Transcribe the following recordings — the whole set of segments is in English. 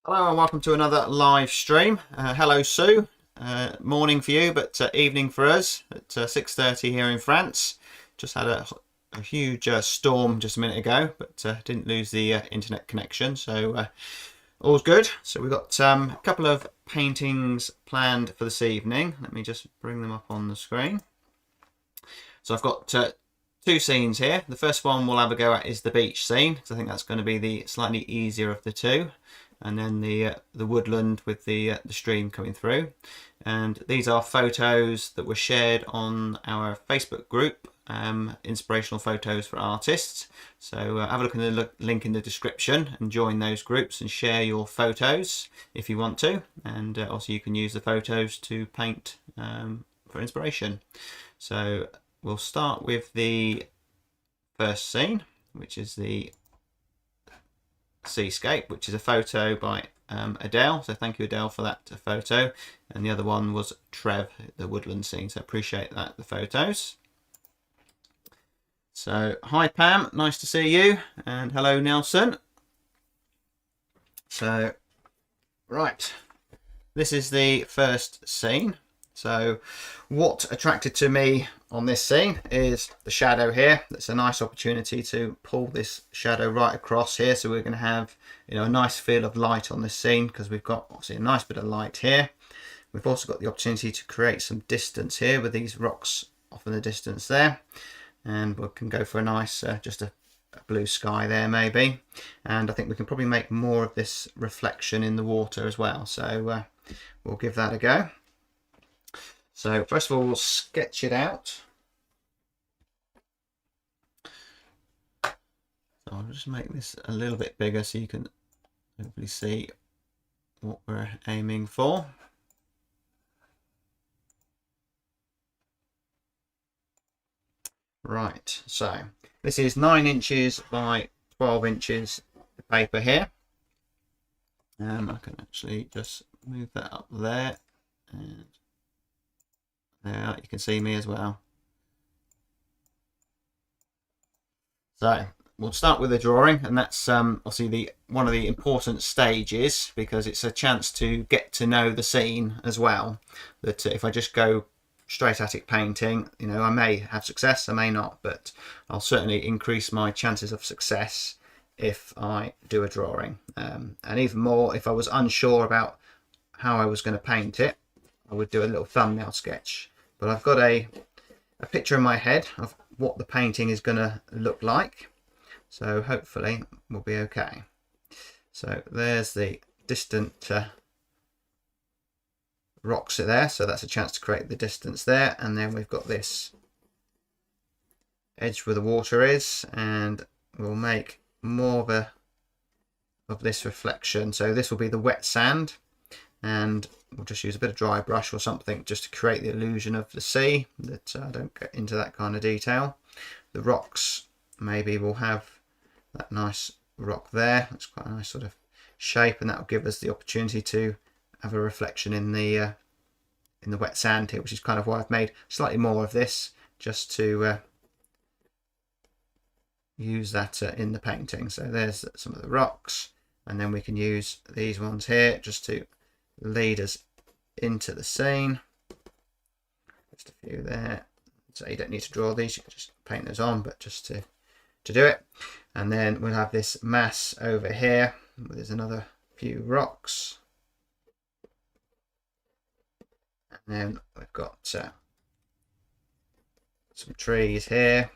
Hello and welcome to another live stream. Hello Sue, morning for you but evening for us at 6:30 here in France. Just had a huge storm just a minute ago, but didn't lose the internet connection, so all's good. So we've got a couple of paintings planned for this evening. Let me just bring them up on the screen. So I've got two scenes here. The first one we'll have a go at is the beach scene, because I think that's going to be the slightly easier of the two. And then the woodland with the stream coming through. And these are photos that were shared on our Facebook group, Inspirational Photos for Artists. So have a look in the link in the description and join those groups and share your photos if you want to. And also you can use the photos to paint for inspiration. So we'll start with the first scene, which is the seascape, which is a photo by Adele. So thank you, Adele, for that photo. And the other one was Trev, the woodland scene. So appreciate that, the photos. So hi Pam, nice to see you, and hello Nelson. So right, this is the first scene. So what attracted to me on this scene is the shadow here. That's a nice opportunity to pull this shadow right across here. So we're going to have, a nice feel of light on this scene because we've got obviously a nice bit of light here. We've also got the opportunity to create some distance here with these rocks off in the distance there. And we can go for a nice, just a blue sky there maybe. And I think we can probably make more of this reflection in the water as well. So we'll give that a go. So first of all, we'll sketch it out. So I'll just make this a little bit bigger so you can hopefully see what we're aiming for. Right, so this is 9 inches by 12 inches paper here. I can actually just move that up there, and there you can see me as well. So we'll start with the drawing, and that's obviously one of the important stages, because it's a chance to get to know the scene as well. That if I just go straight at it painting, I may have success, I may not, but I'll certainly increase my chances of success if I do a drawing. And even more, if I was unsure about how I was going to paint it, I would do a little thumbnail sketch. But I've got a picture in my head of what the painting is going to look like. So hopefully we'll be okay. So there's the distant rocks there. So that's a chance to create the distance there. And then we've got this edge where the water is. And we'll make more of this reflection. So this will be the wet sand. And we'll just use a bit of dry brush or something just to create the illusion of the sea, that I don't get into that kind of detail. The rocks, maybe we'll have that nice rock there. That's quite a nice sort of shape, and that will give us the opportunity to have a reflection in the wet sand here, which is kind of why I've made slightly more of this, just to use that in the painting. So there's some of the rocks, and then we can use these ones here just to lead us into the scene. Just a few there. So you don't need to draw these, you can just paint those on, but just to do it. And then we'll have this mass over here. There's another few rocks. And then we've got some trees here,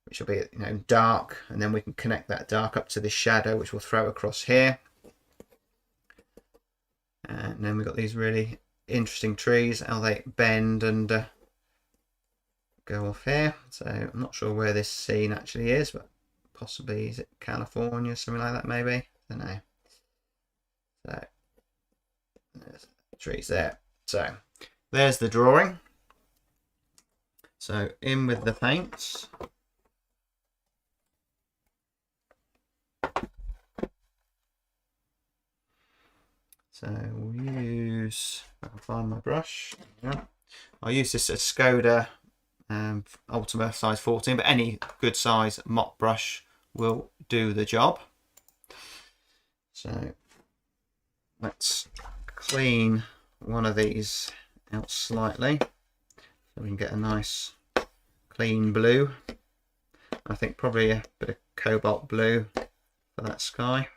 which will be dark, and then we can connect that dark up to this shadow, which we'll throw across here. And then we've got these really interesting trees, how they bend and go off here. So I'm not sure where this scene actually is, but possibly is it California, something like that maybe? I don't know. So there's trees there. So there's the drawing. So in with the paints. So we'll use, I'll find my brush. Yeah. I'll use this Skoda Ultima size 14, but any good size mop brush will do the job. So let's clean one of these out slightly so we can get a nice clean blue. I think probably a bit of cobalt blue for that sky,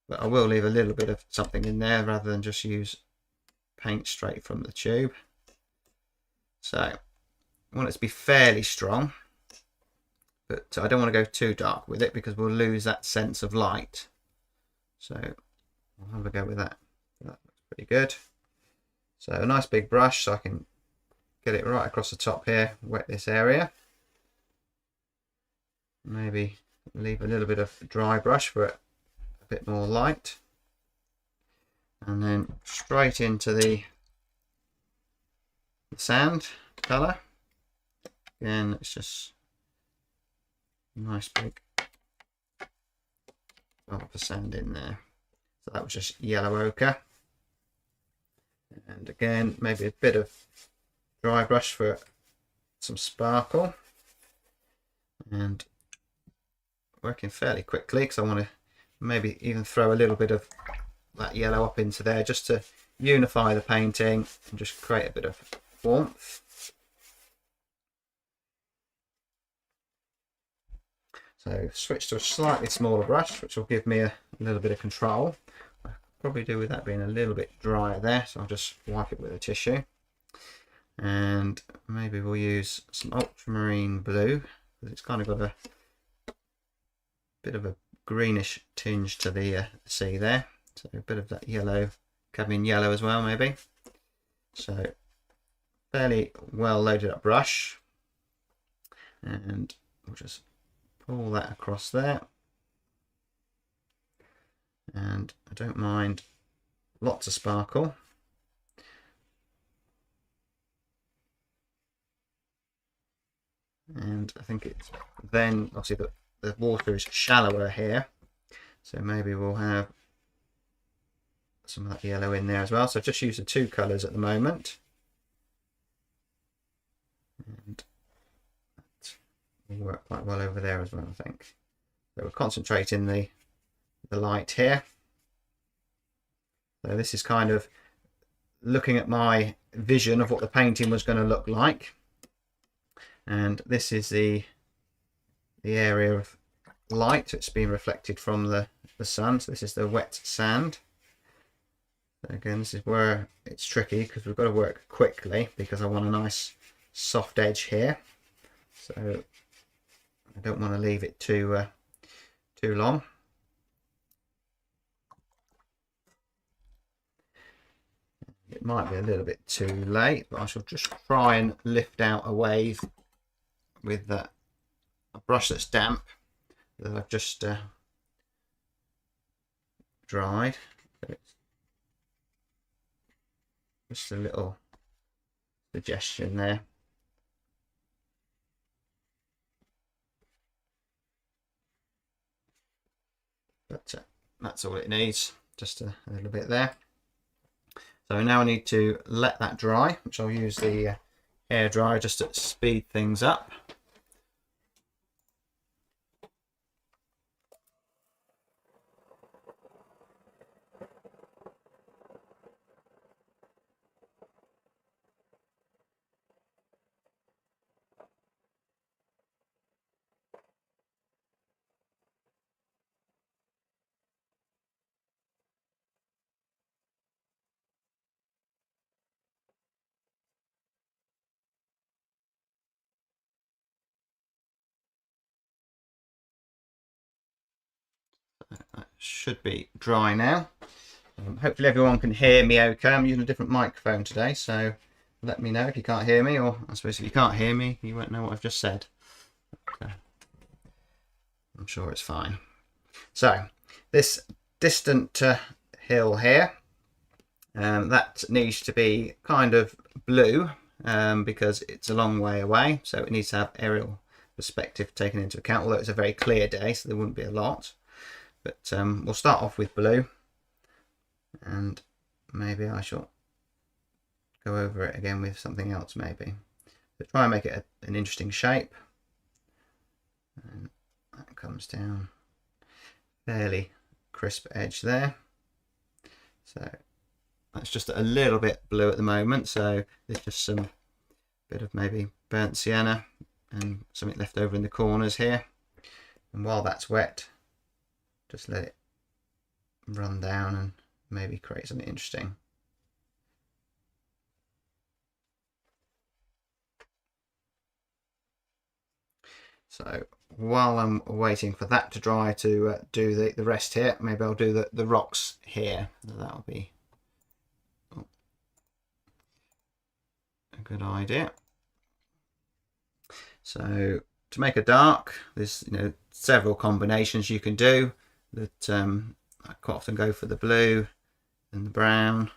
but I will leave a little bit of something in there rather than just use paint straight from the tube. So I want it to be fairly strong, but I don't want to go too dark with it because we'll lose that sense of light. So I'll have a go with that. That looks pretty good. So a nice big brush so I can get it right across the top here, wet this area. Maybe leave a little bit of dry brush for a bit more light. And then straight into the sand colour. Again, it's just a nice big dollop of sand in there. So that was just yellow ochre. And again, maybe a bit of dry brush for some sparkle. And working fairly quickly because I want to maybe even throw a little bit of that yellow up into there just to unify the painting and just create a bit of warmth. So switch to a slightly smaller brush, which will give me a little bit of control. I'll probably do with that being a little bit drier there, so I'll just wipe it with a tissue. And maybe we'll use some ultramarine blue because it's kind of got a bit of a greenish tinge to the sea there. So a bit of that yellow, cadmium yellow as well maybe. So fairly well loaded up brush, and we'll just pull that across there. And I don't mind lots of sparkle. And I think it's then obviously the water is shallower here, so maybe we'll have some of that yellow in there as well. So I've just used the two colours at the moment, and that will work quite well over there as well, I think. So we're concentrating the light here. So this is kind of looking at my vision of what the painting was going to look like, and this is the area of light that's being reflected from the sun. So this is the wet sand. So again, this is where it's tricky because we've got to work quickly because I want a nice soft edge here. So I don't want to leave it too long. It might be a little bit too late, but I shall just try and lift out a wave with a brush that's damp that I've just dried. So it's just a little suggestion there. But that's all it needs, just a little bit there. So now I need to let that dry, which I'll use the hair dryer just to speed things up. That should be dry now. Hopefully everyone can hear me okay. I'm using a different microphone today, so let me know if you can't hear me, or I suppose if you can't hear me, you won't know what I've just said. Okay. I'm sure it's fine. So this distant hill here, that needs to be kind of blue because it's a long way away, so it needs to have aerial perspective taken into account, although it's a very clear day, so there wouldn't be a lot. But we'll start off with blue, and maybe I shall go over it again with something else maybe. But try and make it an interesting shape. And that comes down fairly crisp edge there. So that's just a little bit blue at the moment, so there's just some bit of maybe burnt sienna and something left over in the corners here. And while that's wet, just let it run down and maybe create something interesting. So while I'm waiting for that to dry to do the rest here, maybe I'll do the rocks here. That'll be a good idea. So to make a dark, there's several combinations you can do. That I quite often go for the blue and the brown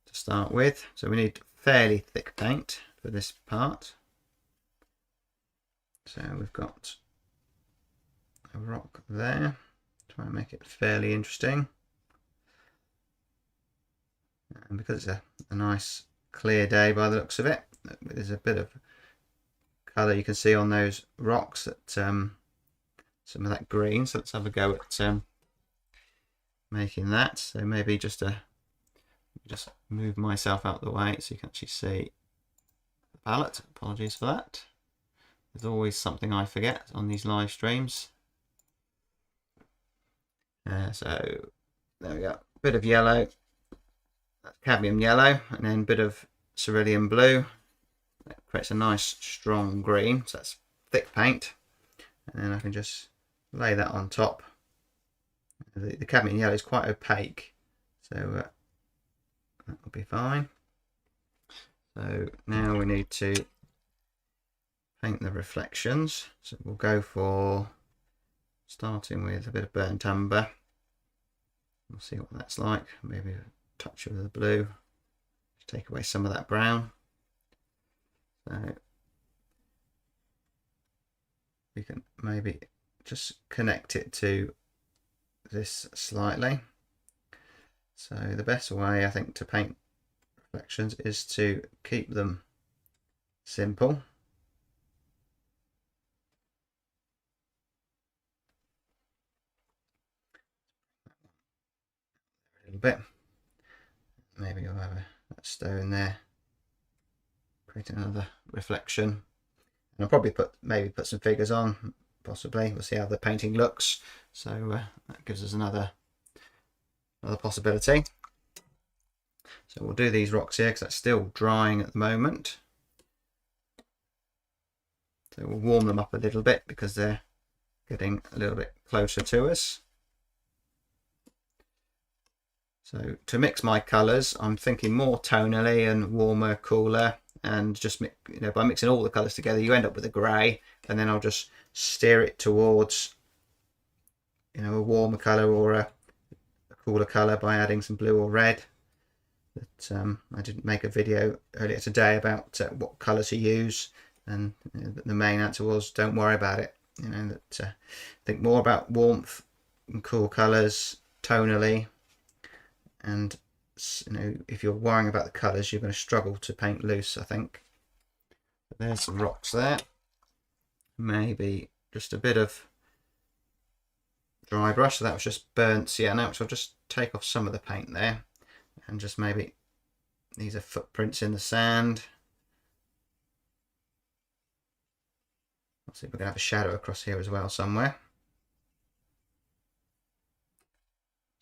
to start with. So we need fairly thick paint for this part. So we've got a rock there. Try and make it fairly interesting. And because it's a nice clear day by the looks of it, there's a bit of colour you can see on those rocks, that some of that green. So let's have a go at making that. So maybe just move myself out of the way so you can actually see the palette. Apologies for that. There's always something I forget on these live streams. So there we go. Bit of yellow, that's cadmium yellow, and then a bit of cerulean blue. That creates a nice strong green. So that's thick paint, and then I can just lay that on top. The cadmium yellow is quite opaque, so that will be fine. So now we need to paint the reflections. So we'll go for starting with a bit of burnt umber. We'll see what that's like. Maybe a touch of the blue to take away some of that brown. So we can maybe just connect it to this slightly. So the best way I think to paint reflections is to keep them simple. A little bit. Maybe you'll have a stone there. Create another reflection. And I'll probably maybe put some figures on, possibly. We'll see how the painting looks. So that gives us another possibility. So we'll do these rocks here because that's still drying at the moment. So we'll warm them up a little bit because they're getting a little bit closer to us. So to mix my colours, I'm thinking more tonally and warmer, cooler, and just by mixing all the colours together, you end up with a grey, and then I'll just steer it towards a warmer colour or a cooler colour by adding some blue or red. But I didn't make a video earlier today about what colour to use, and the main answer was don't worry about it. Think more about warmth and cool colours tonally. And if you're worrying about the colours, you're going to struggle to paint loose, I think. But there's some rocks there. Maybe just a bit of dry brush. So that was just burnt sienna, which I'll just take off some of the paint there. And just maybe, these are footprints in the sand. Let's see if we're going to have a shadow across here as well somewhere.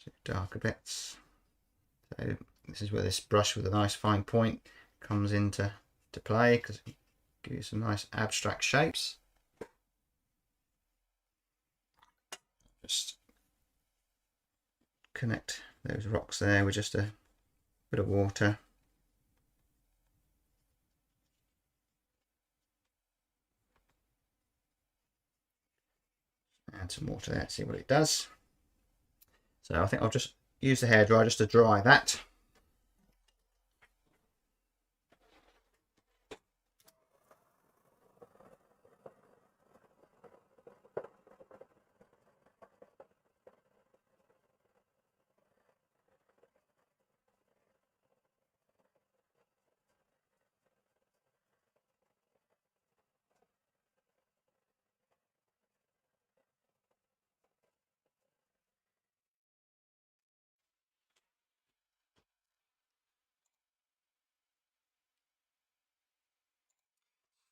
So darker bits. So this is where this brush with a nice fine point comes into play, because it gives you some nice abstract shapes. Just connect those rocks there with just a bit of water. Add some water there, see what it does. So I think I'll just use the hairdryer just to dry that.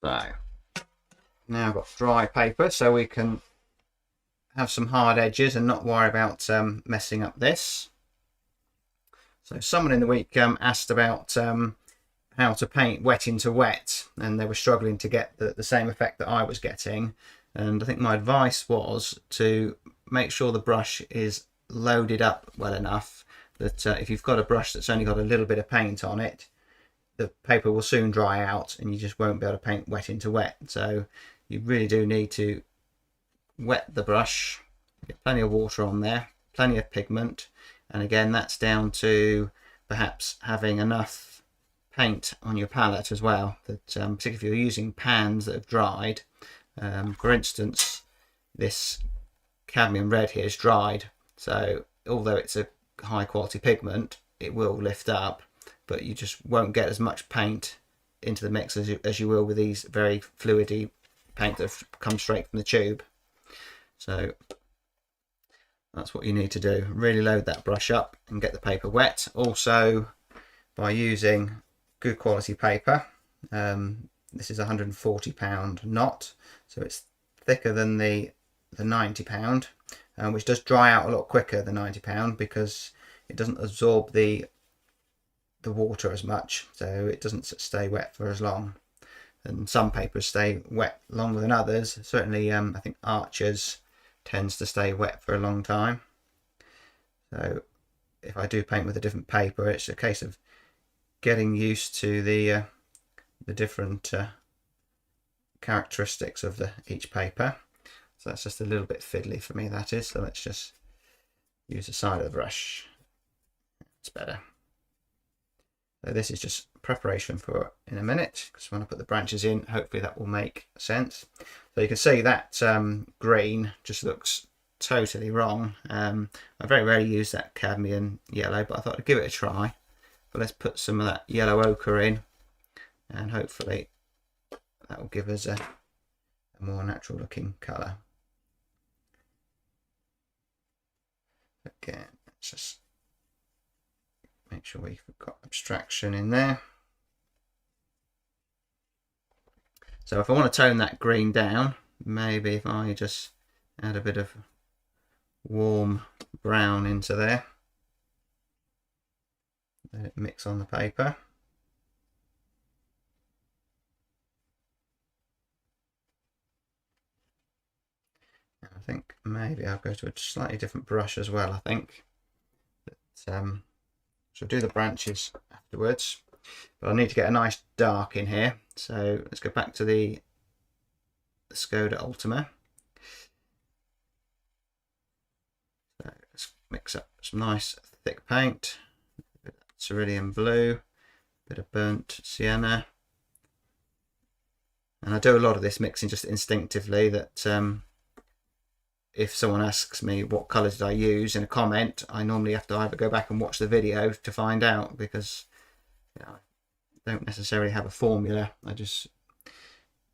So now I've got dry paper, so we can have some hard edges and not worry about messing up this. So someone in the week asked about how to paint wet into wet, and they were struggling to get the same effect that I was getting. And I think my advice was to make sure the brush is loaded up well enough that if you've got a brush that's only got a little bit of paint on it, the paper will soon dry out and you just won't be able to paint wet into wet. So you really do need to wet the brush, get plenty of water on there, plenty of pigment, and again that's down to perhaps having enough paint on your palette as well, that particularly if you're using pans that have dried. For instance, this cadmium red here is dried, so although it's a high quality pigment, it will lift up, but you just won't get as much paint into the mix as you will with these very fluidy paint that have come straight from the tube. So that's what you need to do, really load that brush up and get the paper wet. Also, by using good quality paper, this is £140 knot, so it's thicker than the £90, which does dry out a lot quicker than £90 because it doesn't absorb the water as much, so it doesn't stay wet for as long. And some papers stay wet longer than others. Certainly I think Archer's tends to stay wet for a long time. So if I do paint with a different paper, it's a case of getting used to the different characteristics of each paper. So that's just a little bit fiddly for me, that is. So let's just use the side of the brush. It's better. So this is just preparation for in a minute, because when I put the branches in, hopefully that will make sense. So you can see that green just looks totally wrong. I very rarely use that cadmium yellow, but I thought I'd give it a try. But let's put some of that yellow ochre in, and hopefully that will give us a more natural looking colour. Again, let's just make sure we've got abstraction in there. So if I want to tone that green down, maybe if I just add a bit of warm brown into there, let it mix on the paper. And I think maybe I'll go to a slightly different brush as well, I think. But, so do the branches afterwards, but I need to get a nice dark in here. So let's go back to the Skoda Ultima. So let's mix up some nice thick paint, a bit of cerulean blue, a bit of burnt sienna, and I do a lot of this mixing just instinctively, that if someone asks me what colour did I use in a comment, I normally have to either go back and watch the video to find out, because I don't necessarily have a formula. I just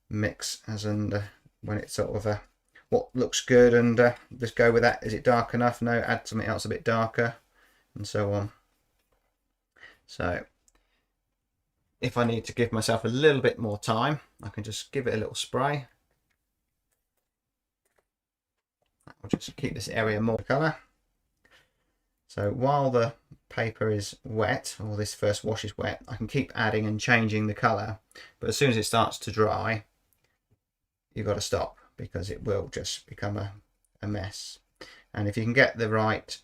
mix as and when it's sort of what looks good, and just go with that. Is it dark enough? No, add something else a bit darker, and so on. So if I need to give myself a little bit more time, I can just give it a little spray. I'll just keep this area more colour. So while the paper is wet, or this first wash is wet, I can keep adding and changing the colour, but as soon as it starts to dry, you've got to stop, because it will just become a mess. And if you can get the right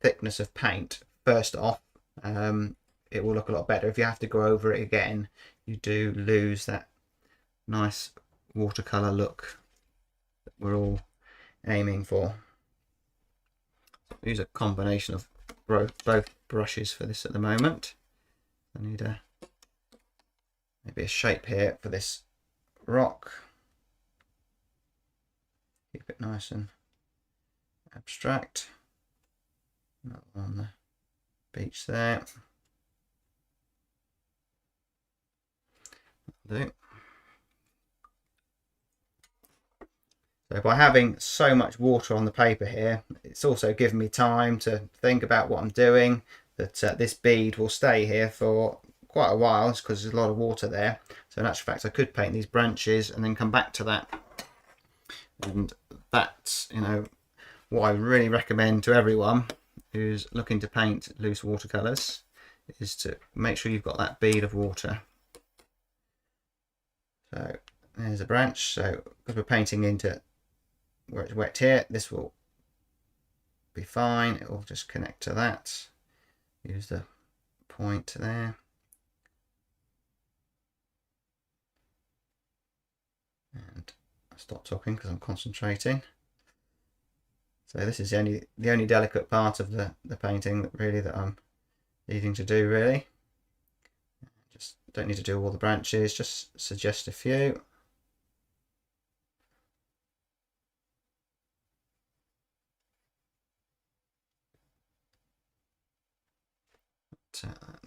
thickness of paint first off, it will look a lot better. If you have to go over it again, you do lose that nice watercolour look that we're all aiming for. Use a combination of both brushes for this at the moment. I need maybe a shape here for this rock. Keep it nice and abstract. Another one on the beach there. That'll do. So by having so much water on the paper here, it's also given me time to think about what I'm doing, that this bead will stay here for quite a while. It's because there's a lot of water there. So in actual fact, I could paint these branches and then come back to that. And that's, you know, what I really recommend to everyone who's looking to paint loose watercolours, is to make sure you've got that bead of water. So there's a branch. So because we're painting into where it's wet here, this will be fine. It will just connect to that. Use the point there. And I stop talking because I'm concentrating. So this is the only delicate part of the painting that I'm needing to do, really. Just don't need to do all the branches, just suggest a few.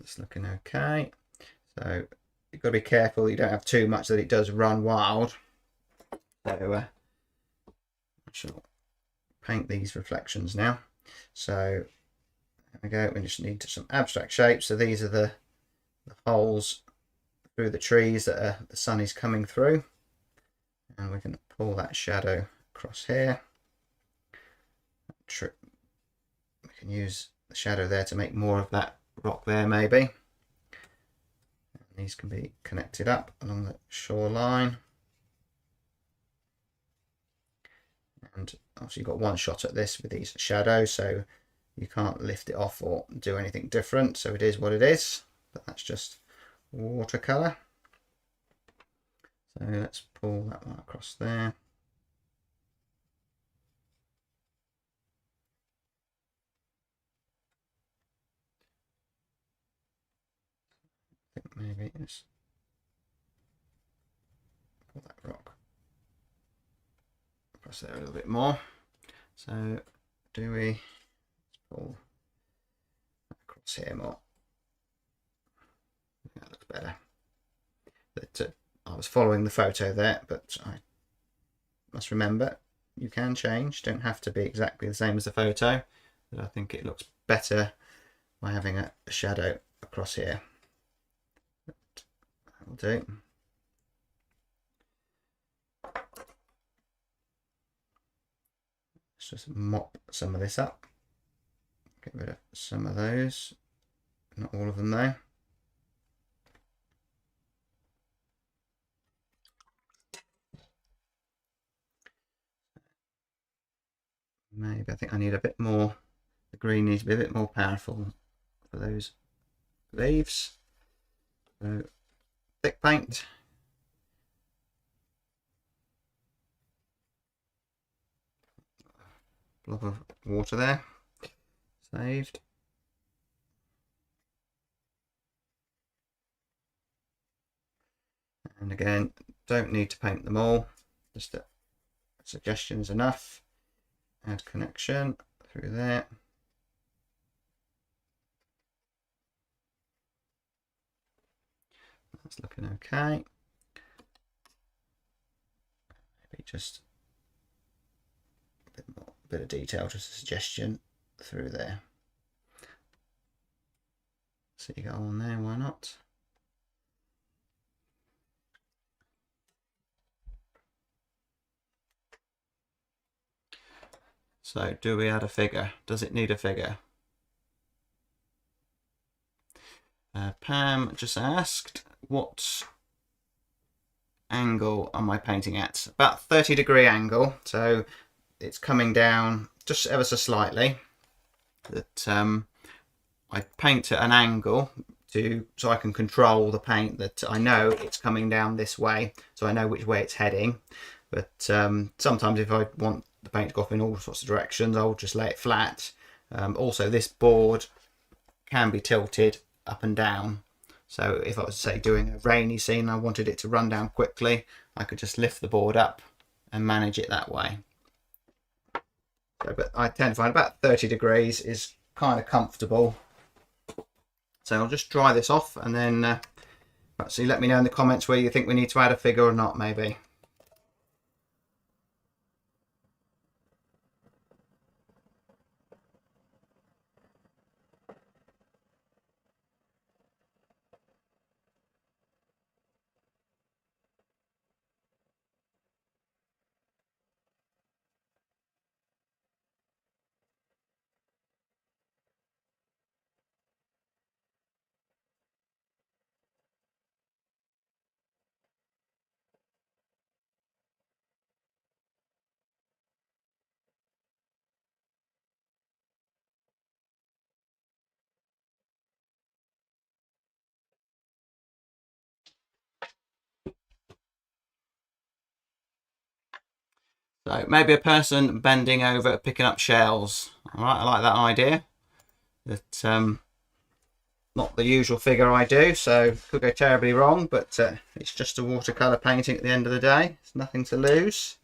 It's looking okay. So you've got to be careful you don't have too much that it does run wild. So I shall paint these reflections now. So there we go. We just need some abstract shapes. So these are the holes through the trees that the sun is coming through, and we can pull that shadow across here. We can use the shadow there to make more of that rock there, maybe. And these can be connected up along the shoreline. And obviously you've got one shot at this with these shadows, so you can't lift it off or do anything different. So it is what it is, but that's just watercolour. So let's pull that one across there. I think maybe it's pull that rock across there a little bit more. So do we pull that across here more? That looks better. But I was following the photo there, but I must remember you can change. Don't have to be exactly the same as the photo. But I think it looks better by having a shadow across here. That will do. Let's just mop some of this up. Get rid of some of those. Not all of them though. Maybe I think I need a bit more. The green needs to be a bit more powerful for those leaves. So thick paint. Blob of water there. Saved. And again, don't need to paint them all. Just a suggestion is enough. Add connection through there. That's looking okay. Maybe just a bit of detail, just a suggestion through there. So you go on there, why not? So do we add a figure? Does it need a figure? Pam just asked, what angle am I painting at? About 30-degree angle, so it's coming down just ever so slightly. That I paint at an angle so I can control the paint, that I know it's coming down this way, so I know which way it's heading. But sometimes if I want the paint to go off in all sorts of directions, I'll just lay it flat. Also, this board can be tilted up and down, so if I was, say, doing a rainy scene and I wanted it to run down quickly, I could just lift the board up and manage it that way. So, but I tend to find about 30 degrees is kind of comfortable. So I'll just dry this off, and then so let me know in the comments where you think we need to add a figure or not, maybe. So maybe a person bending over picking up shells. All right, I like that idea. That not the usual figure I do, so could go terribly wrong, but it's just a watercolour painting at the end of the day. It's nothing to lose.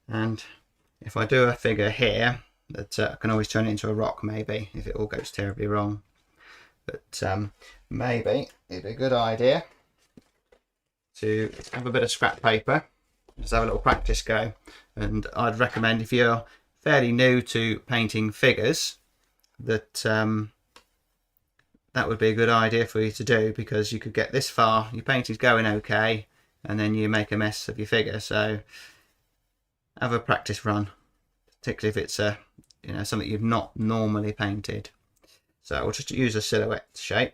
And if I do a figure here, that I can always turn it into a rock maybe if it all goes terribly wrong. But maybe it'd be a good idea to have a bit of scrap paper, just have a little practice go. And I'd recommend, if you're fairly new to painting figures, that that would be a good idea for you to do, because you could get this far, your painting's going okay, and then you make a mess of your figure. So have a practice run, particularly if it's a something you've not normally painted. So we'll just use a silhouette shape.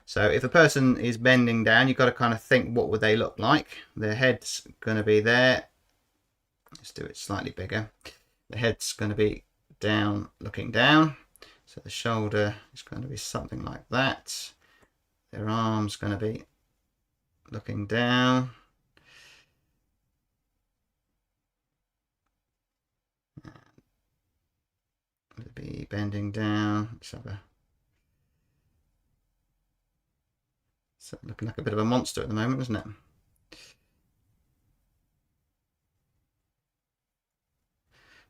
So if a person is bending down, you've got to kind of think, what would they look like? Their head's going to be there. Let's do it slightly bigger. The head's going to be down, looking down. So the shoulder is going to be something like that. Their arm's going to be looking down. It'll be bending down. Let's have a... It's looking like a bit of a monster at the moment, isn't it?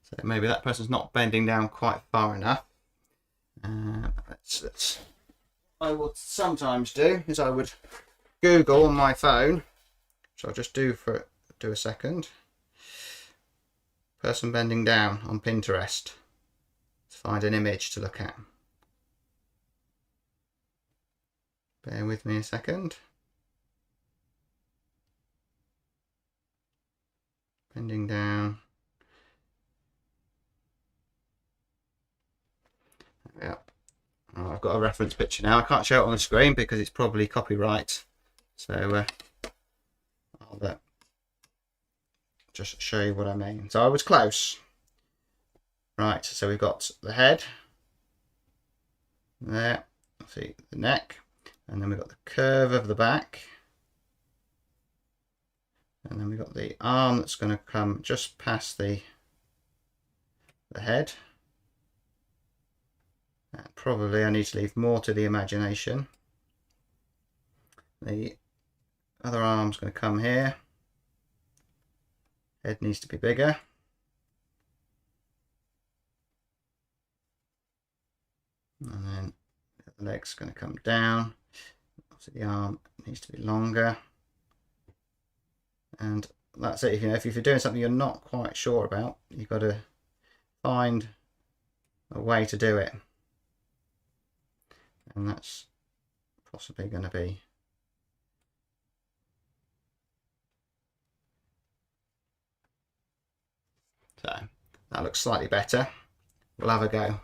So maybe that person's not bending down quite far enough. I would sometimes do is I would Google on my phone, which I'll just do a second. Person bending down on Pinterest to find an image to look at. Bear with me a second. Bending down. Yeah. Oh, I've got a reference picture now. I can't show it on the screen because it's probably copyright. So I'll just show you what I mean. So I was close. Right, so we've got the head. There. See the neck. And then we've got the curve of the back. And then we've got the arm that's going to come just past the head. Probably I need to leave more to the imagination. The other arm's going to come here. Head needs to be bigger. And then the leg's going to come down. So the arm needs to be longer. And that's it. If you're doing something you're not quite sure about, you've got to find a way to do it. And that's possibly going to be so. That looks slightly better. We'll have a go.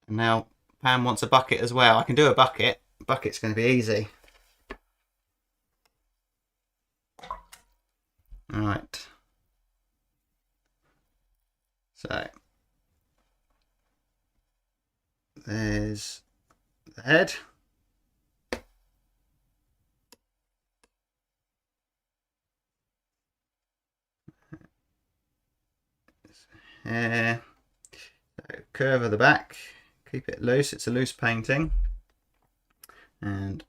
And now Pam wants a bucket as well. I can do a bucket. Bucket's going to be easy. Right. So there's the head. Hair. So curve of the back. Keep it loose. It's a loose painting. And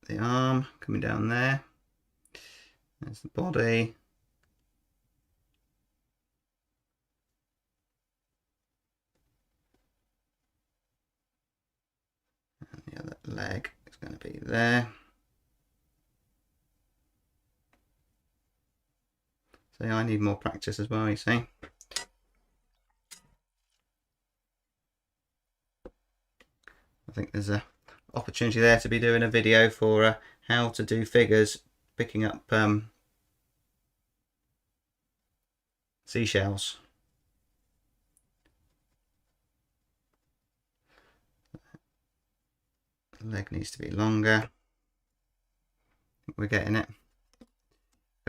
the arm coming down there. There's the body. And the other leg is going to be there. So I need more practice as well, you see. I think there's a opportunity there to be doing a video for how to do figures picking up seashells. The leg needs to be longer. We're getting it. I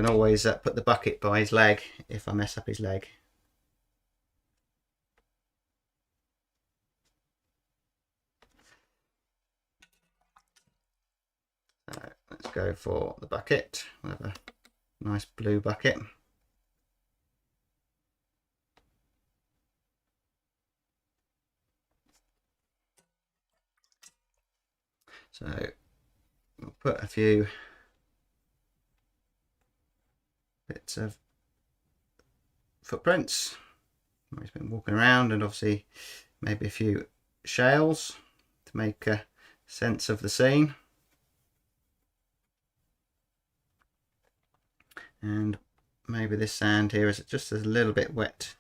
can always put the bucket by his leg if I mess up his leg. go for the bucket. We have a nice blue bucket. So we'll put a few bits of footprints. He's been walking around, and obviously maybe a few shales to make a sense of the scene. And maybe this sand here is just a little bit wet.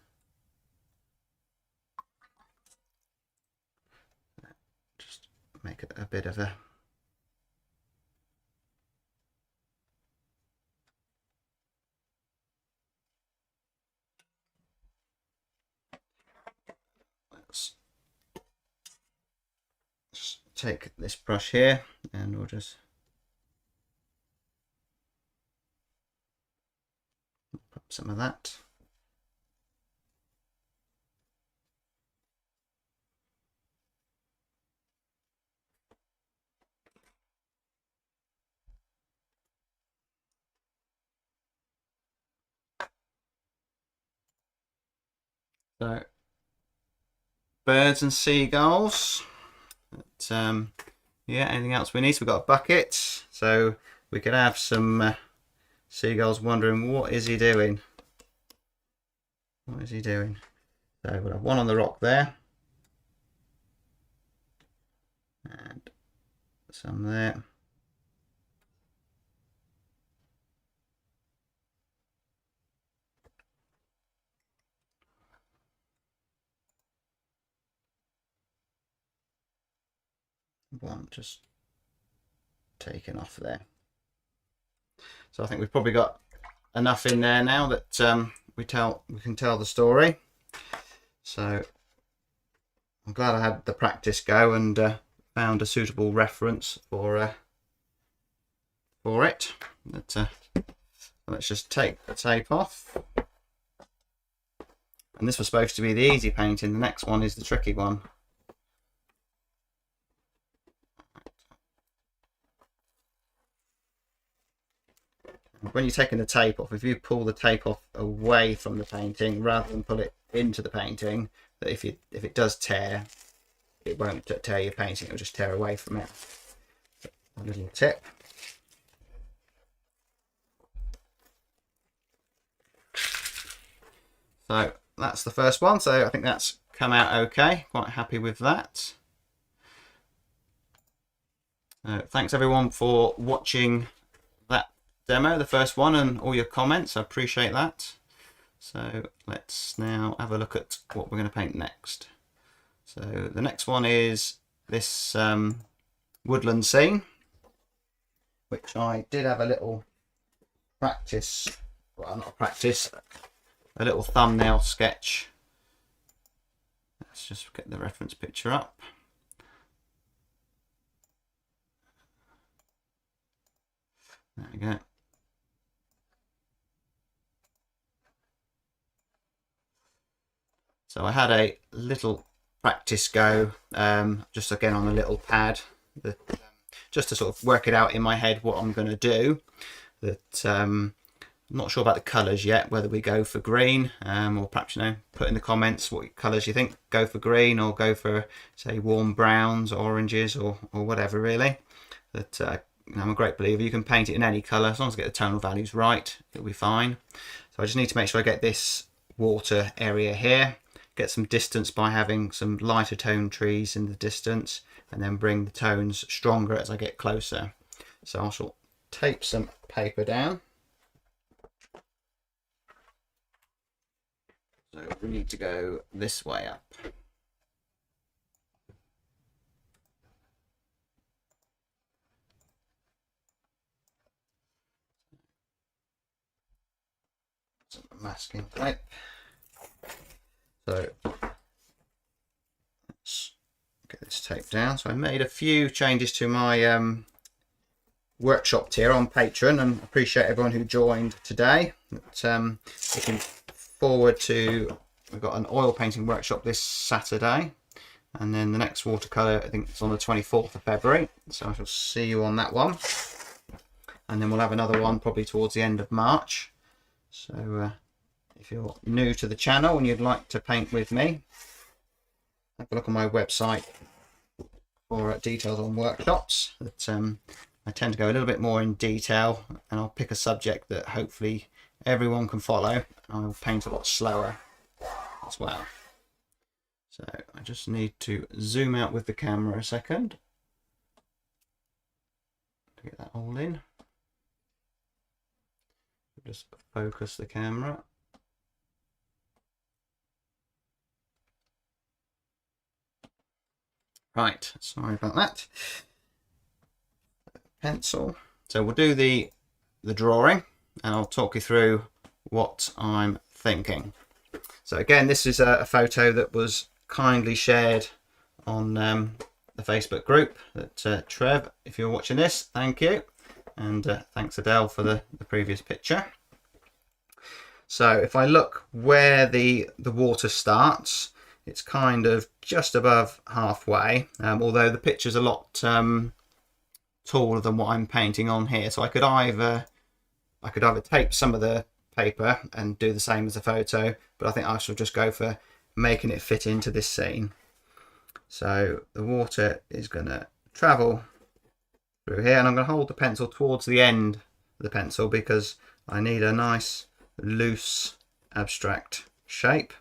Just make it a bit of a let's just take this brush here and we'll just put some of that. So birds and seagulls. But, yeah, anything else we need? So we've got a bucket, so we could have some seagulls wondering, what is he doing? What is he doing? So we'll have one on the rock there, and some there. One just taken off there. So I think we've probably got enough in there now that we can tell the story. So I'm glad I had the practice go and found a suitable reference for it. But, let's just take the tape off. And this was supposed to be the easy painting. The next one is the tricky one. When you're taking the tape off, if you pull the tape off away from the painting rather than pull it into the painting, that if it does tear, it won't tear your painting, it'll just tear away from it. A little tip. So that's the first one, so I think that's come out okay. Quite happy with that. Thanks everyone for watching that demo, the first one, and all your comments. I appreciate that. So let's now have a look at what we're going to paint next. So the next one is this woodland scene, which I did have a little practice, well, not practice, a little thumbnail sketch. Let's just get the reference picture up. There we go. So I had a little practice go, just again on a little pad, just to sort of work it out in my head what I'm going to do. That I'm not sure about the colours yet, whether we go for green, or perhaps, you know, put in the comments what colours you think. Go for green or go for, say, warm browns, oranges, or whatever really. That I'm a great believer you can paint it in any colour as long as I get the tonal values right, it'll be fine. So I just need to make sure I get this water area here, get some distance by having some lighter tone trees in the distance, and then bring the tones stronger as I get closer. So I shall tape some paper down. So we need to go this way up. Some masking tape. So let's get this tape down. So I made a few changes to my workshop tier on Patreon, and appreciate everyone who joined today. Looking forward to, we've got an oil painting workshop this Saturday, and then the next watercolour I think it's on the 24th of February, so I shall see you on that one. and then we'll have another one probably towards the end of March. So if you're new to the channel and you'd like to paint with me, have a look on my website for details on workshops. That I tend to go a little bit more in detail, and I'll pick a subject that hopefully everyone can follow. I'll paint a lot slower as well. So I just need to zoom out with the camera a second to get that all in. Just focus the camera. Right, sorry about that. Pencil. So we'll do the drawing, and I'll talk you through what I'm thinking. So again, this is a photo that was kindly shared on the Facebook group. That Trev, if you're watching this, thank you, and thanks Adele for the previous picture. So if I look where the water starts, it's kind of just above halfway, although the picture's a lot taller than what I'm painting on here. So I could either tape some of the paper and do the same as the photo, but I think I shall just go for making it fit into this scene. So the water is going to travel through here, and I'm going to hold the pencil towards the end of the pencil because I need a nice loose abstract shape.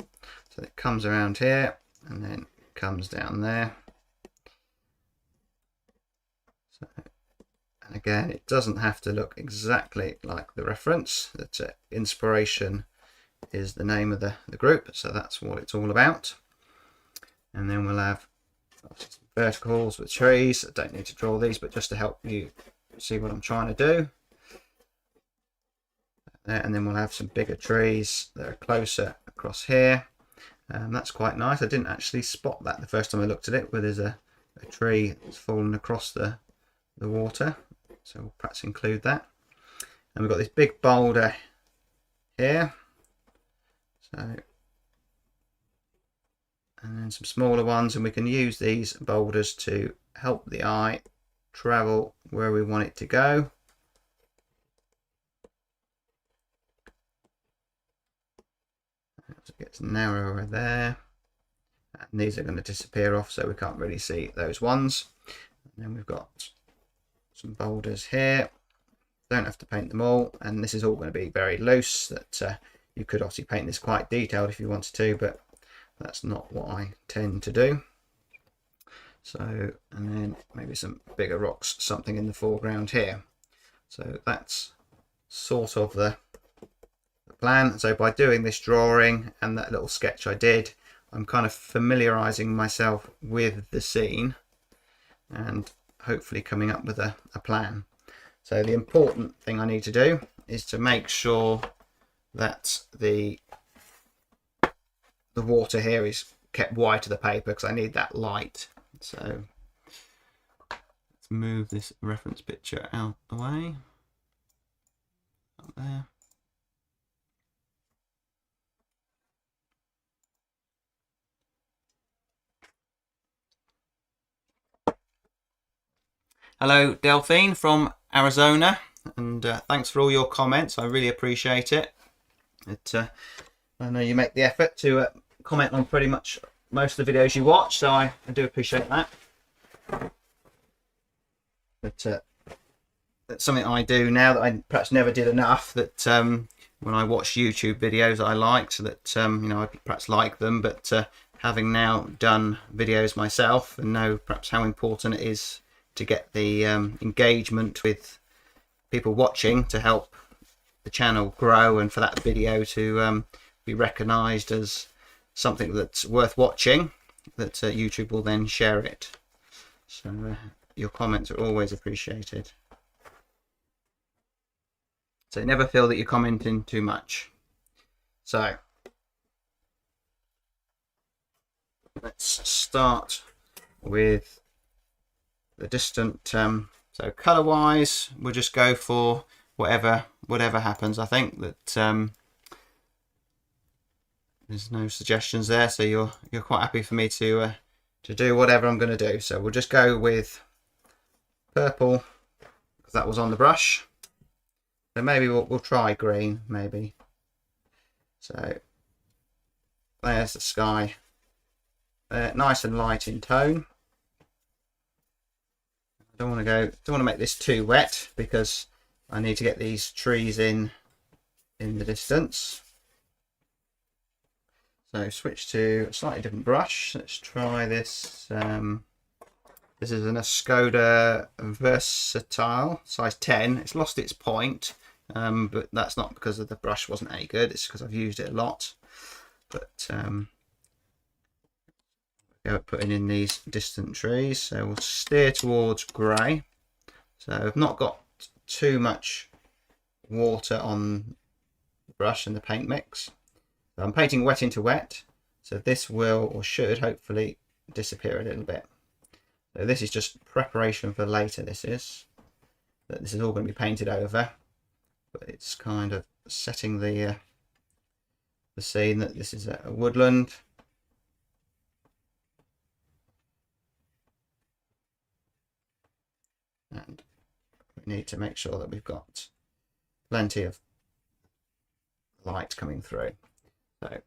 So it comes around here and then comes down there. So, and again, it doesn't have to look exactly like the reference. That Inspiration is the name of the group, so that's what it's all about. And then we'll have some verticals with trees. I don't need to draw these, but just to help you see what I'm trying to do. And then we'll have some bigger trees that are closer across here. That's quite nice. I didn't actually spot that the first time I looked at it, where there's a tree that's fallen across the water. So we'll perhaps include that. And we've got this big boulder here. So, and then some smaller ones, and we can use these boulders to help the eye travel where we want it to go. It gets narrower there, and these are going to disappear off, so we can't really see those ones. And then we've got some boulders here. Don't have to paint them all, and this is all going to be very loose. That you could obviously paint this quite detailed if you wanted to, but that's not what I tend to do. So, and then maybe some bigger rocks, something in the foreground here. So that's sort of the plan. So by doing this drawing and that little sketch I did, I'm kind of familiarizing myself with the scene and hopefully coming up with a plan. So the important thing I need to do is to make sure that the water here is kept wide to the paper, because I need that light. So let's move this reference picture out the way. Up there. Hello Delphine from Arizona, and thanks for all your comments. I really appreciate it. I know you make the effort to comment on pretty much most of the videos you watch, so I do appreciate that. But that's something I do now that I perhaps never did enough. That when I watch YouTube videos I liked, that you know, I perhaps like them, but having now done videos myself and know perhaps how important it is to get the engagement with people watching to help the channel grow, and for that video to be recognized as something that's worth watching, that YouTube will then share it. So your comments are always appreciated. So never feel that you're commenting too much. So let's start with the distant. So color wise, we'll just go for whatever happens. I think that there's no suggestions there, so you're quite happy for me to do whatever I'm going to do. So we'll just go with purple, because that was on the brush. So maybe we'll try green, maybe. So there's the sky, nice and light in tone. I don't want to make this too wet because I need to get these trees in the distance. So switch to a slightly different brush. Let's try this. This is an Skoda Versatile size 10. It's lost its point, but that's not because the brush wasn't any good. It's because I've used it a lot. But go putting in these distant trees. So we'll steer towards grey. So I've not got too much water on the brush and the paint mix. So I'm painting wet into wet. So this will, or should, hopefully disappear a little bit. So this is just preparation for later. This is all going to be painted over, but it's kind of setting the scene that this is a woodland. And we need to make sure that we've got plenty of light coming through. So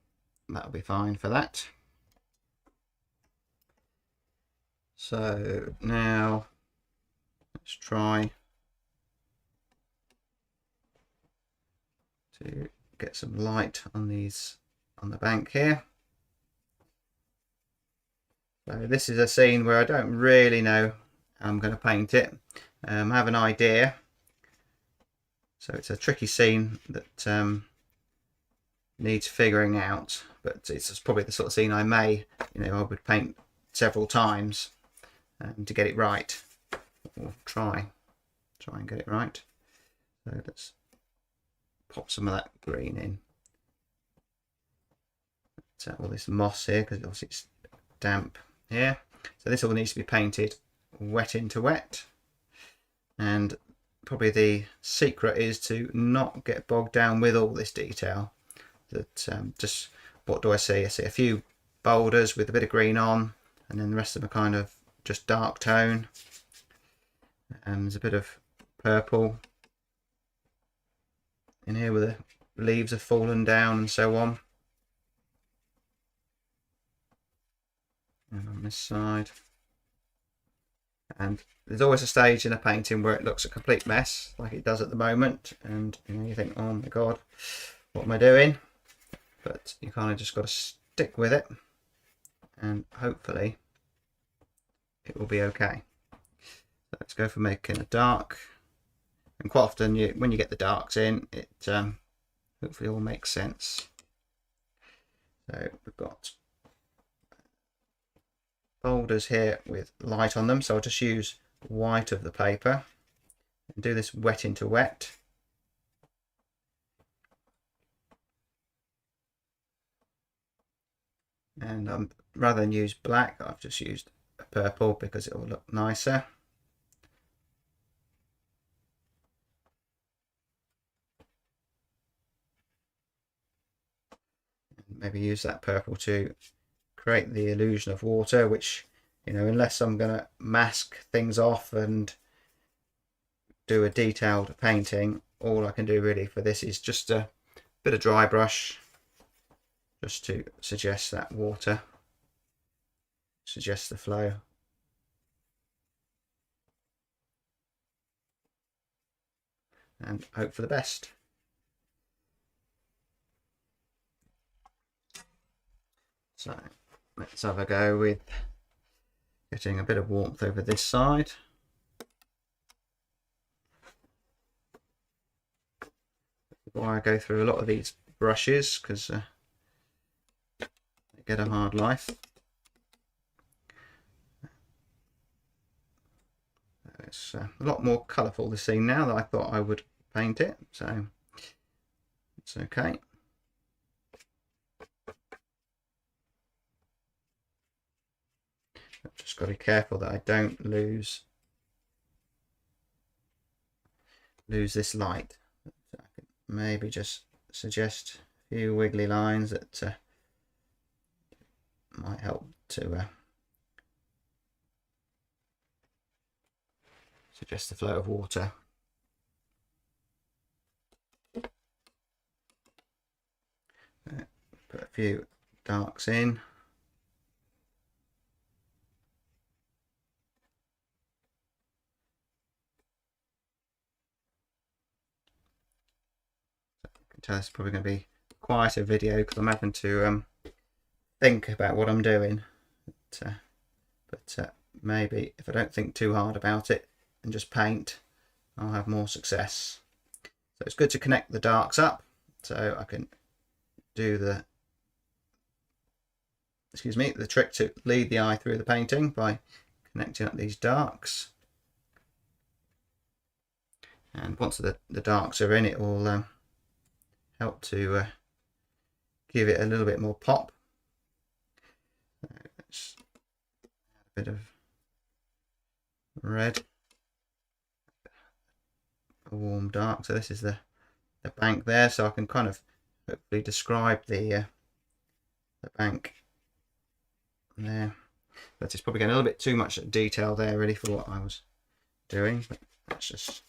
that'll be fine for that. So now let's try to get some light on the bank here. So this is a scene where I don't really know how I'm going to paint it. I have an idea. So it's a tricky scene that needs figuring out, but it's probably the sort of scene I would paint several times to get it right, or try and get it right. So let's pop some of that green in. So all this moss here, because obviously it's damp here. So this all needs to be painted wet into wet, and probably the secret is to not get bogged down with all this detail. That just, what do I see? I see a few boulders with a bit of green on, and then the rest of them are kind of just dark tone. And there's a bit of purple in here where the leaves have fallen down and so on. And on this side. And there's always a stage in a painting where it looks a complete mess, like it does at the moment, and you think, oh my god, what am I doing? But you kind of just got to stick with it, and hopefully it will be okay. So let's go for making a dark, and quite often when you get the darks in, it hopefully all makes sense. So we've got boulders here with light on them, so I'll just use white of the paper and do this wet into wet. And rather than use black, I've just used a purple because it will look nicer. And maybe use that purple to create the illusion of water, which, unless I'm going to mask things off and do a detailed painting, all I can do really for this is just a bit of dry brush, just to suggest that water, suggest the flow. And hope for the best. So let's have a go with getting a bit of warmth over this side. Before I go through a lot of these brushes, because they get a hard life. It's a lot more colourful, the scene, now that I thought I would paint it, so it's okay. I've just got to be careful that I don't lose this light. I could maybe just suggest a few wiggly lines that might help to suggest the flow of water. put a few darks in. You can tell it's probably going to be quite a video because I'm having to think about what I'm doing. But maybe if I don't think too hard about it and just paint, I'll have more success. So it's good to connect the darks up so I can do the trick to lead the eye through the painting by connecting up these darks. And once the darks are in, it will help to give it a little bit more pop. Let's add a bit of red, a warm dark. So this is the bank there, so I can kind of hopefully describe the bank there. But it's probably getting a little bit too much detail there really for what I was doing, but let's just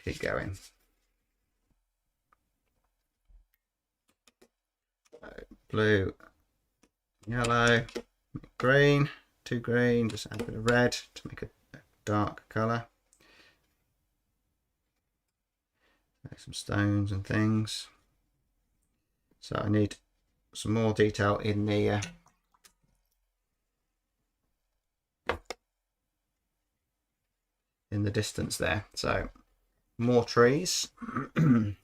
keep going. So, blue, yellow, green, too green, just add a bit of red to make a dark colour. Some stones and things. So I need some more detail in the distance there. So more trees. So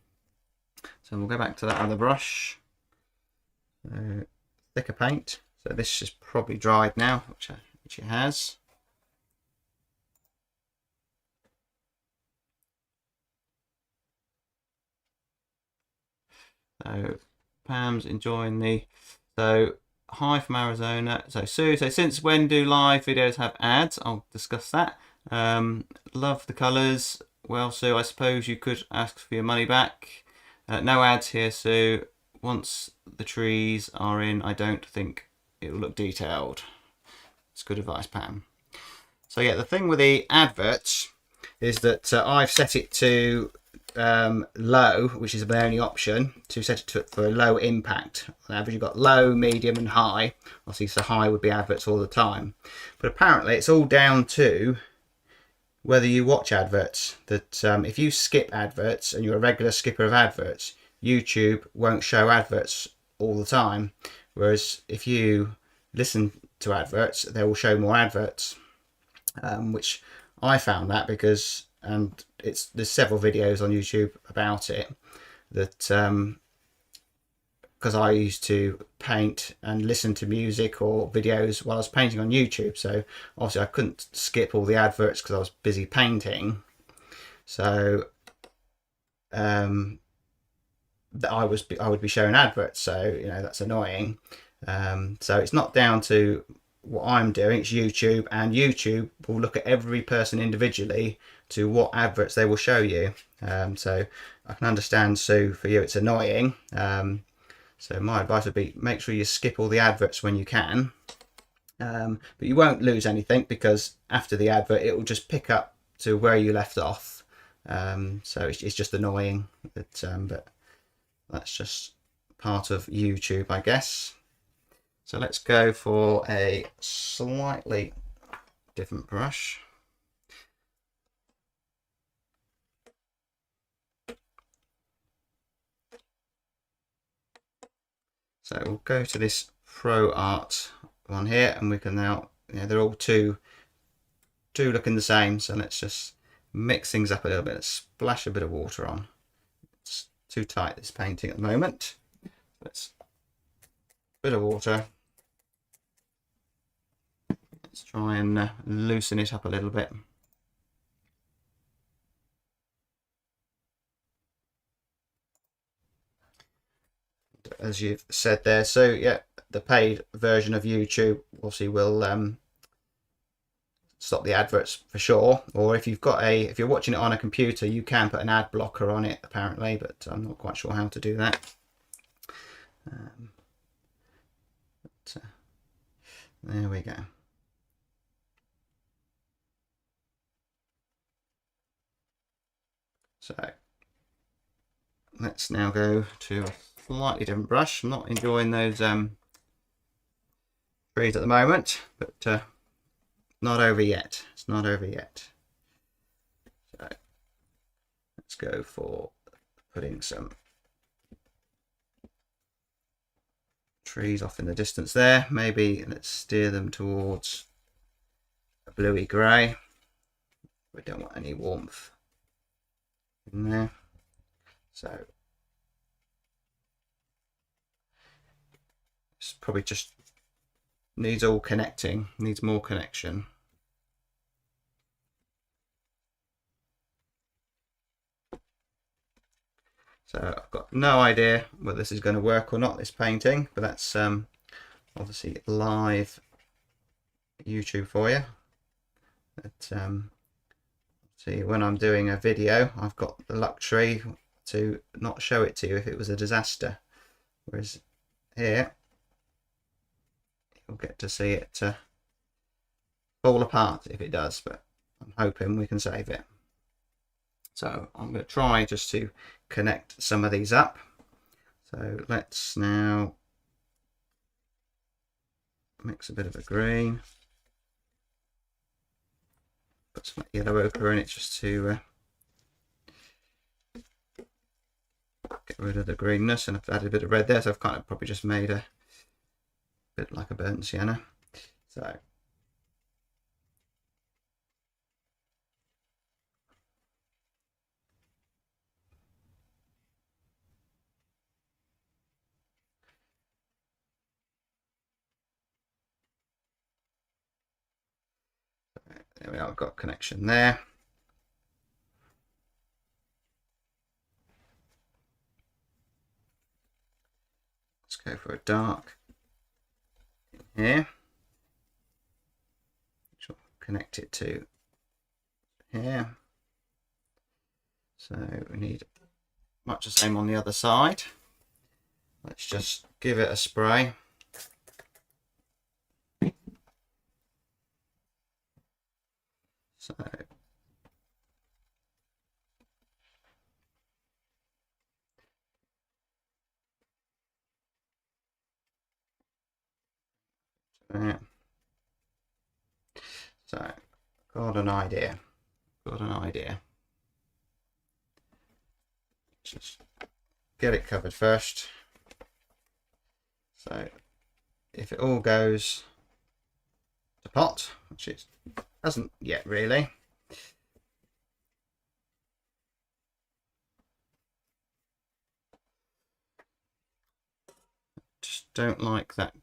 we'll go back to that other brush. So thicker paint. So this is probably dried now, which it has. So Pam's enjoying hi from Arizona. So Sue, since when do live videos have ads? I'll discuss that. Love the colours. Well, Sue, I suppose you could ask for your money back. No ads here, Sue. Once the trees are in, I don't think it will look detailed. It's good advice, Pam. So yeah, the thing with the adverts is that I've set it to low, which is the only option to set it to for a low impact. On average, you've got low, medium, and high. Obviously, so high would be adverts all the time. But apparently, it's all down to whether you watch adverts. That if you skip adverts and you're a regular skipper of adverts, YouTube won't show adverts all the time. Whereas if you listen to adverts, they will show more adverts. Which I found that because, and there's several videos on YouTube about it, that because I used to paint and listen to music or videos while I was painting on YouTube, so obviously I couldn't skip all the adverts because I was busy painting, so that I would be showing adverts, so you know that's annoying. So it's not down to what I'm doing, it's YouTube, and YouTube will look at every person individually to what adverts they will show you. So I can understand, Sue, for you it's annoying. So my advice would be make sure you skip all the adverts when you can. But you won't lose anything because after the advert it will just pick up to where you left off. So it's just annoying, but that's just part of YouTube, I guess. So let's go for a slightly different brush. So we'll go to this Pro Art one here, and we can now, they're all two looking the same. So let's just mix things up a little bit. Let's splash a bit of water on. It's too tight, this painting at the moment. Let's bit of water. Let's try and loosen it up a little bit. As you've said there, so yeah, the paid version of YouTube obviously will stop the adverts for sure, or if you're watching it on a computer, you can put an ad blocker on it apparently, but I'm not quite sure how to do that. There we go. So let's now go to a slightly different brush. I'm not enjoying those trees at the moment, but not over yet. It's not over yet. So let's go for putting some trees off in the distance there. Maybe let's steer them towards a bluey grey. We don't want any warmth in there. So it's probably just needs all connecting, needs more connection. So I've got no idea whether this is going to work or not, this painting, but that's obviously live YouTube for you. But see, when I'm doing a video, I've got the luxury to not show it to you if it was a disaster, whereas here you'll get to see it fall apart if it does, but I'm hoping we can save it. So I'm going to try just to connect some of these up. So let's now mix a bit of a green, put some yellow ochre in it just to get rid of the greenness, and I've added a bit of red there, so I've kind of probably just made a bit like a burnt sienna. So there we are, I've got connection there. Let's go for a dark in here. Which will connect it to here. So we need much the same on the other side. Let's just give it a spray. So yeah. So got an idea. Just get it covered first. So if it all goes to pot, which it hasn't yet really, just don't like that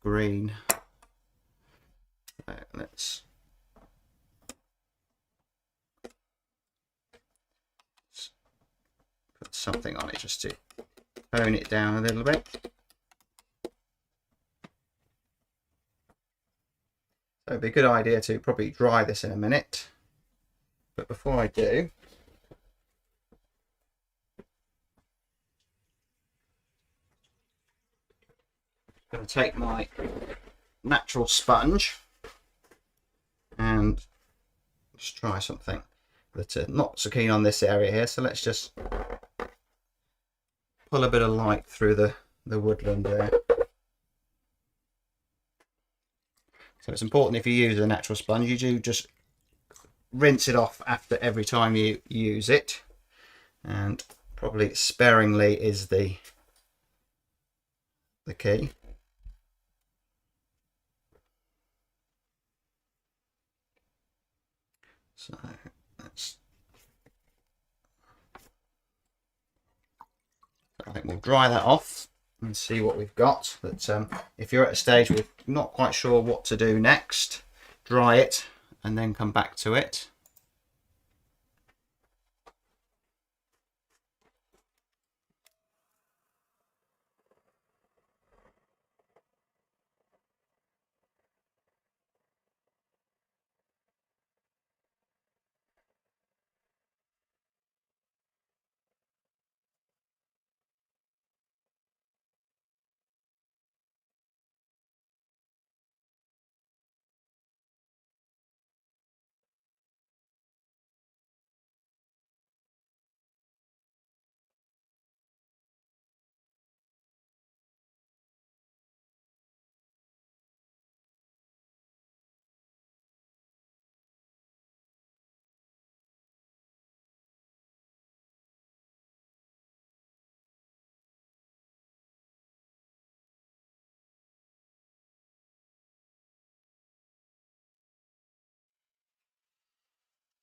green. So let's put something on it just to tone it down a little bit. So it'd be a good idea to probably dry this in a minute. But before I do, I'm going to take my natural sponge and just try something. But not so keen on this area here, so let's just pull a bit of light through the woodland there. So it's important, if you use a natural sponge, you do just rinse it off after every time you use it, and probably sparingly is the key. So I think we'll dry that off and see what we've got. But if you're at a stage where you're not quite sure what to do next, dry it and then come back to it.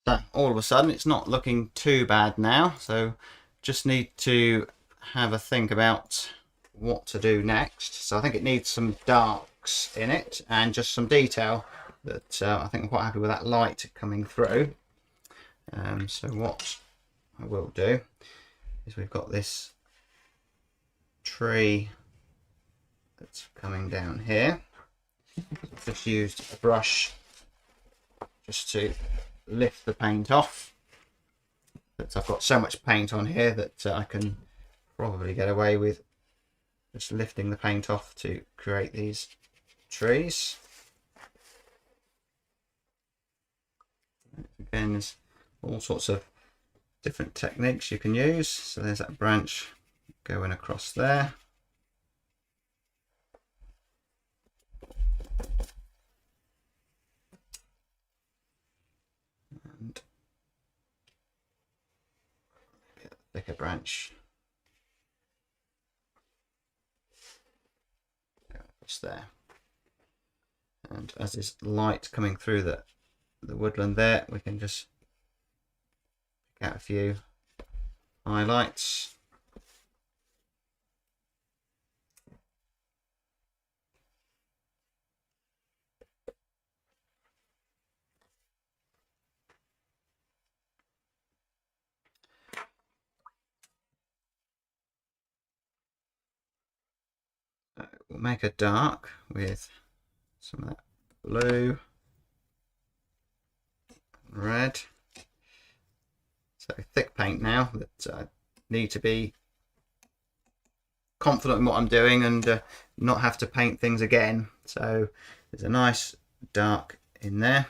So all of a sudden it's not looking too bad now, so just need to have a think about what to do next. So I think it needs some darks in it and just some detail that I think I'm quite happy with that light coming through. So what I will do is we've got this tree that's coming down here. I've just used a brush just to lift the paint off. But I've got so much paint on here that I can probably get away with just lifting the paint off to create these trees. Again, there's all sorts of different techniques you can use. So there's that branch going across there. And a thicker branch across there. And as there's light coming through the woodland there, we can just pick out a few highlights. We'll make a dark with some of that blue, red. So thick paint now that I need to be confident in what I'm doing and not have to paint things again. So there's a nice dark in there.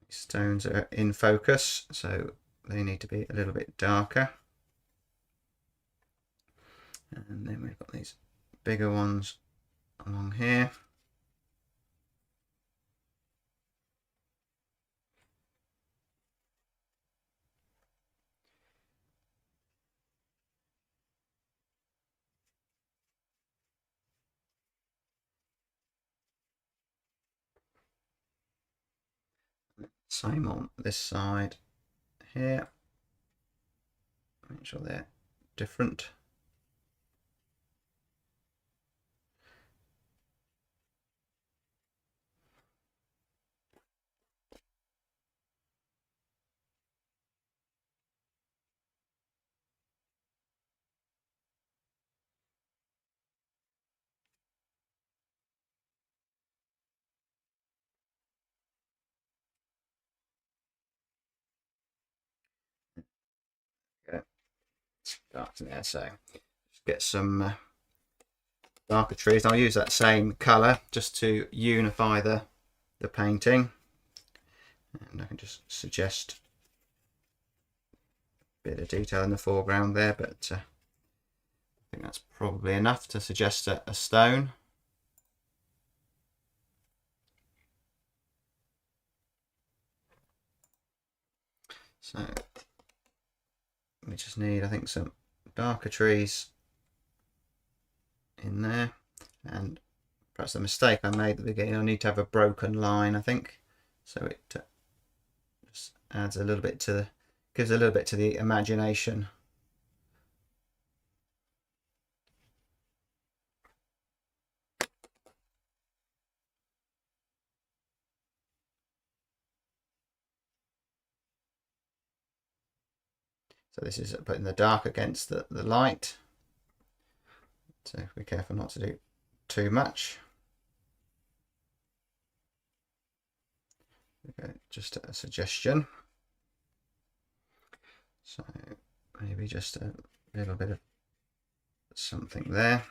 These stones are in focus, so they need to be a little bit darker. And then we've got these bigger ones along here. Same on this side here. Make sure they're different. Dark in there, so just get some darker trees. I'll use that same colour just to unify the painting, and I can just suggest a bit of detail in the foreground there, but I think that's probably enough to suggest a stone. So we just need, I think, some darker trees in there, and perhaps the mistake I made at the beginning, I need to have a broken line, I think, so it just adds a little bit to gives a little bit to the imagination. So this is putting the dark against the light. So be careful not to do too much. Okay, just a suggestion. So maybe just a little bit of something there.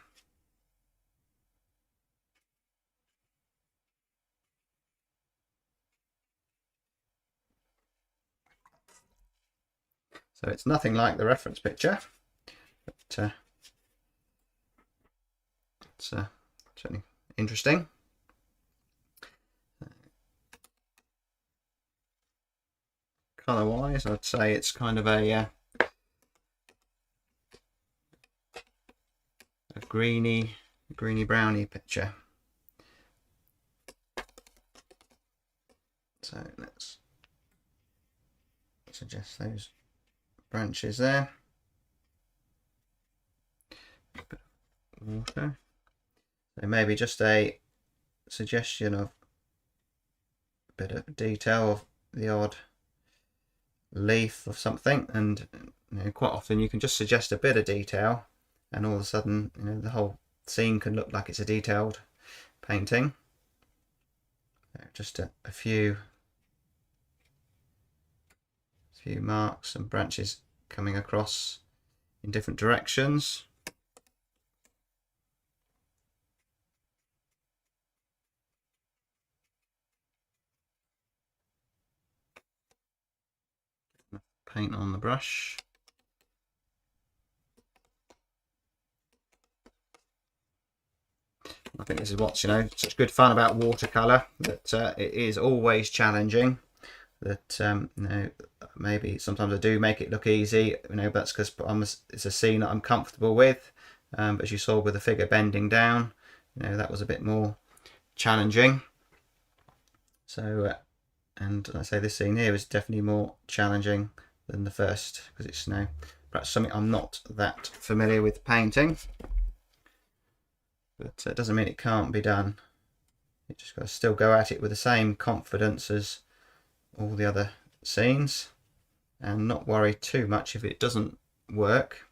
So it's nothing like the reference picture, but it's certainly interesting. Colour wise, I'd say it's kind of a greeny browny picture. So let's suggest those branches there. Water. So maybe just a suggestion of a bit of detail of the odd leaf of something, and quite often you can just suggest a bit of detail and all of a sudden the whole scene can look like it's a detailed painting. Just a few marks and branches coming across in different directions. Paint on the brush. I think this is what's such good fun about watercolour, that it is always challenging. That maybe sometimes I do make it look easy, but that's because it's a scene that I'm comfortable with. But as you saw with the figure bending down, that was a bit more challenging. So, and I say this scene here is definitely more challenging than the first, because it's perhaps something I'm not that familiar with painting. But it doesn't mean it can't be done. You just got to still go at it with the same confidence as all the other scenes, and not worry too much if it doesn't work.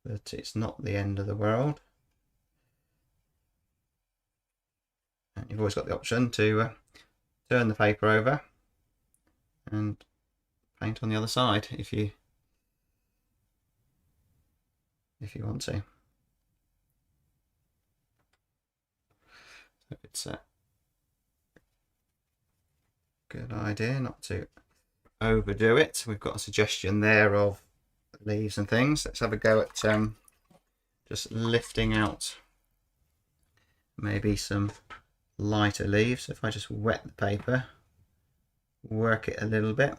But it's not the end of the world. And you've always got the option to turn the paper over and paint on the other side if you want to. So it's a good idea not to overdo it. We've got a suggestion there of leaves and things. Let's have a go at just lifting out maybe some lighter leaves. If I just wet the paper, work it a little bit.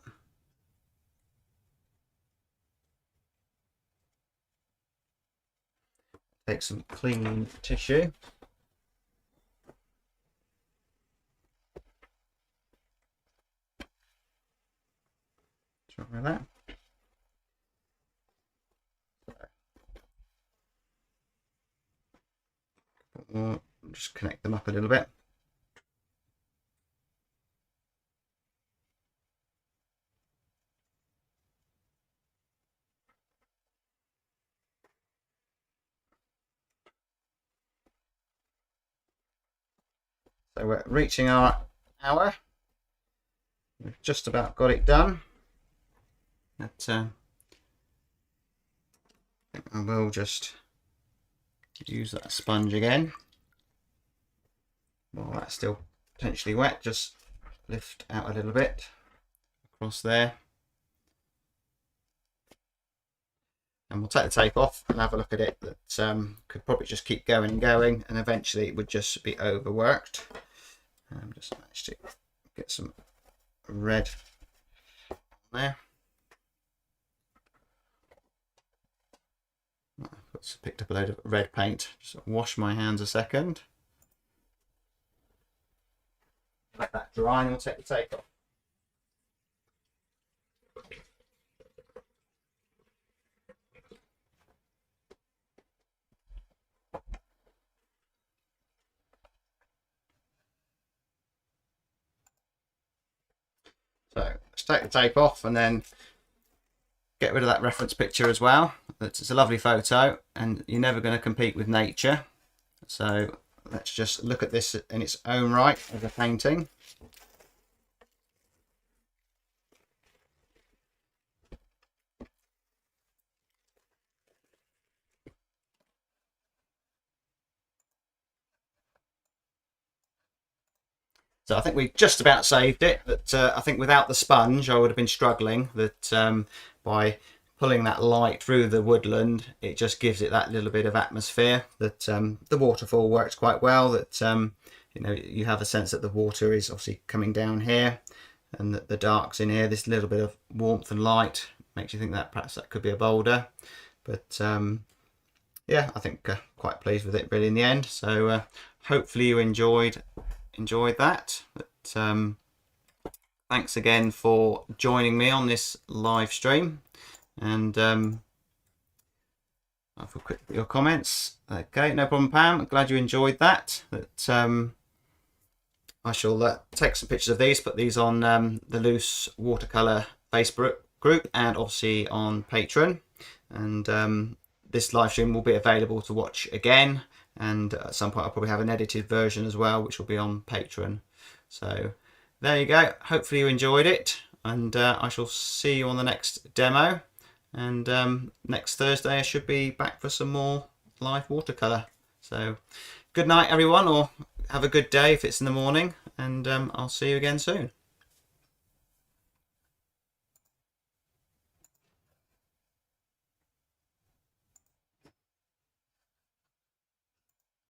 Take some clean tissue. Try that. Just connect them up a little bit. So we're reaching our hour. We've just about got it done. But I think I will just use that sponge again. While that's still potentially wet, just lift out a little bit across there. And we'll take the tape off and have a look at it. That could probably just keep going and going, and eventually it would just be overworked. Just managed to get some red on there. I've picked up a load of red paint. Just wash my hands a second. Let that dry and we'll take the tape off. So let's take the tape off and then get rid of that reference picture as well. It's a lovely photo and you're never going to compete with nature. So let's just look at this in its own right as a painting. So I think we've just about saved it, but I think without the sponge I would have been struggling. That by pulling that light through the woodland, it just gives it that little bit of atmosphere. That the waterfall works quite well. That you have a sense that the water is obviously coming down here, and that the dark's in here. This little bit of warmth and light makes you think that perhaps that could be a boulder. But yeah, I think quite pleased with it really in the end. So hopefully you enjoyed that. But thanks again for joining me on this live stream. And I'll have a quick look at your comments. Okay, no problem, Pam. Glad you enjoyed that. I shall take some pictures of these, put these on the Loose Watercolour Facebook group and obviously on Patreon. And this live stream will be available to watch again. And at some point I'll probably have an edited version as well, which will be on Patreon. So there you go. Hopefully you enjoyed it. And I shall see you on the next demo. And next Thursday I should be back for some more live watercolour. So good night, everyone, or have a good day if it's in the morning, and I'll see you again soon.